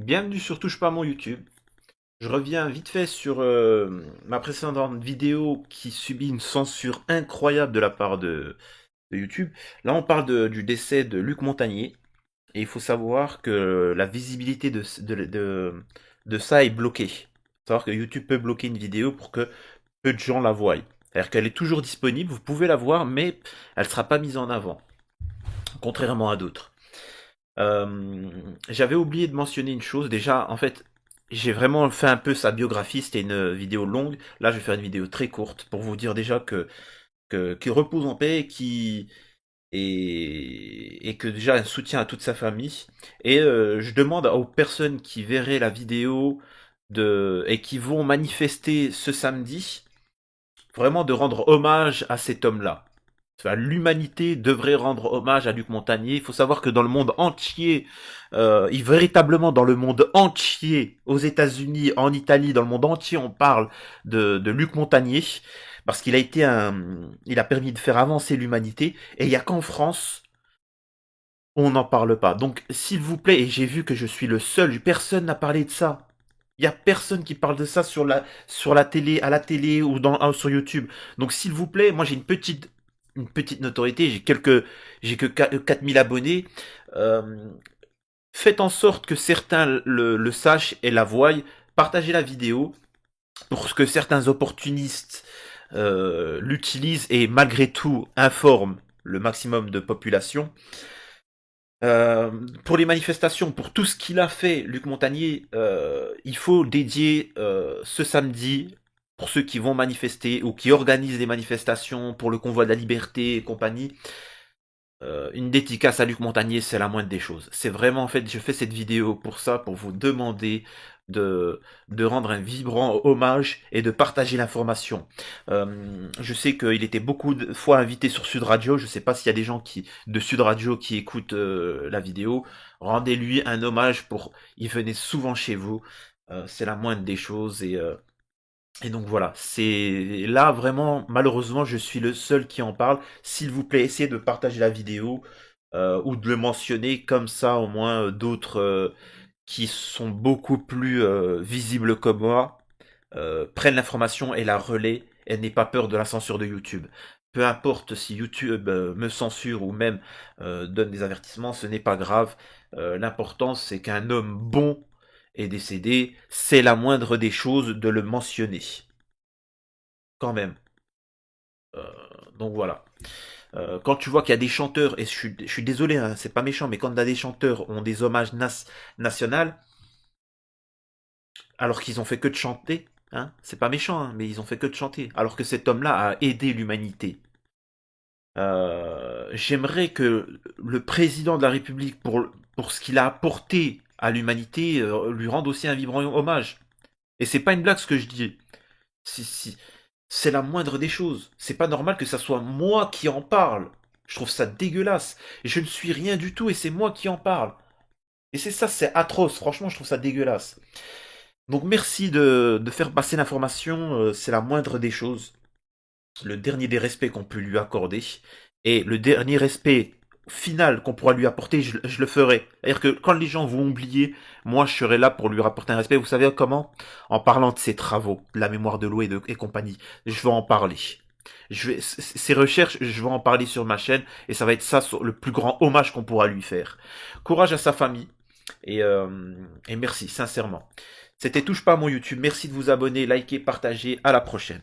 Bienvenue sur Touche pas à mon YouTube. Je reviens vite fait sur ma précédente vidéo qui subit une censure incroyable de la part de YouTube. Là, on parle du décès de Luc Montagnier. Et il faut savoir que la visibilité de ça est bloquée. Il faut savoir que YouTube peut bloquer une vidéo pour que peu de gens la voient. C'est-à-dire qu'elle est toujours disponible, vous pouvez la voir, mais elle ne sera pas mise en avant, contrairement à d'autres. J'avais oublié de mentionner une chose. Déjà, en fait, j'ai vraiment fait un peu sa biographie. C'était une vidéo longue. Là, je vais faire une vidéo très courte pour vous dire déjà qu'il repose en paix, et que déjà un soutien à toute sa famille. Et je demande aux personnes qui verraient la vidéo et qui vont manifester ce samedi, vraiment de rendre hommage à cet homme-là. Enfin, l'humanité devrait rendre hommage à Luc Montagnier. Il faut savoir que dans le monde entier, véritablement dans le monde entier, aux États-Unis, en Italie, dans le monde entier, on parle de Luc Montagnier parce il a permis de faire avancer l'humanité. Et il n'y a qu'en France, on n'en parle pas. Donc, s'il vous plaît, et j'ai vu que je suis le seul, personne n'a parlé de ça. Il y a personne qui parle de ça sur la télé, à la télé ou sur YouTube. Donc s'il vous plaît, moi j'ai une petite notoriété, j'ai que 4000 abonnés. Euh, Faites en sorte que certains le sachent et la voient. Partagez la vidéo pour que certains opportunistes l'utilisent et malgré tout informent le maximum de population. Pour les manifestations, pour tout ce qu'il a fait, Luc Montagnier, il faut dédier ce samedi, pour ceux qui vont manifester ou qui organisent des manifestations pour le convoi de la liberté et compagnie, une dédicace à Luc Montagnier, c'est la moindre des choses. C'est vraiment, en fait, je fais cette vidéo pour ça, pour vous demander de rendre un vibrant hommage et de partager l'information. Je sais qu'il était beaucoup de fois invité sur Sud Radio. Je sais pas s'il y a des gens de Sud Radio qui écoutent la vidéo. Rendez-lui un hommage il venait souvent chez vous. C'est la moindre des choses et donc voilà, c'est là vraiment, malheureusement, je suis le seul qui en parle. S'il vous plaît, essayez de partager la vidéo ou de le mentionner comme ça, au moins d'autres qui sont beaucoup plus visibles que moi prennent l'information et la relaient et n'aient pas peur de la censure de YouTube. Peu importe si YouTube me censure ou même donne des avertissements, ce n'est pas grave. L'important, c'est qu'un homme bon est décédé. C'est la moindre des choses de le mentionner quand même. Euh, donc voilà. Quand tu vois qu'il y a des chanteurs, et je suis désolé, hein, c'est pas méchant, mais quand des chanteurs ont des hommages nationaux, alors qu'ils ont fait que de chanter, hein, c'est pas méchant, hein, mais ils ont fait que de chanter, alors que cet homme-là a aidé l'humanité. J'aimerais que le président de la République, pour ce qu'il a apporté à l'humanité, lui rende aussi un vibrant hommage. Et c'est pas une blague ce que je dis. Si, c'est la moindre des choses. C'est pas normal que ça soit moi qui en parle. Je trouve ça dégueulasse. Et je ne suis rien du tout et c'est moi qui en parle. Et c'est ça, c'est atroce. Franchement, je trouve ça dégueulasse. Donc merci de faire passer l'information. C'est la moindre des choses. Le dernier des respects qu'on peut lui accorder. Et le dernier respect final qu'on pourra lui apporter, je le ferai. C'est-à-dire que quand les gens vont oublier, moi je serai là pour lui rapporter un respect. Vous savez comment? En parlant de ses travaux, de la mémoire de l'eau et compagnie. Je vais en parler. Ces recherches, je vais en parler sur ma chaîne et ça va être ça le plus grand hommage qu'on pourra lui faire. Courage à sa famille et merci sincèrement. C'était Touche pas à mon YouTube. Merci de vous abonner, liker, partager. À la prochaine.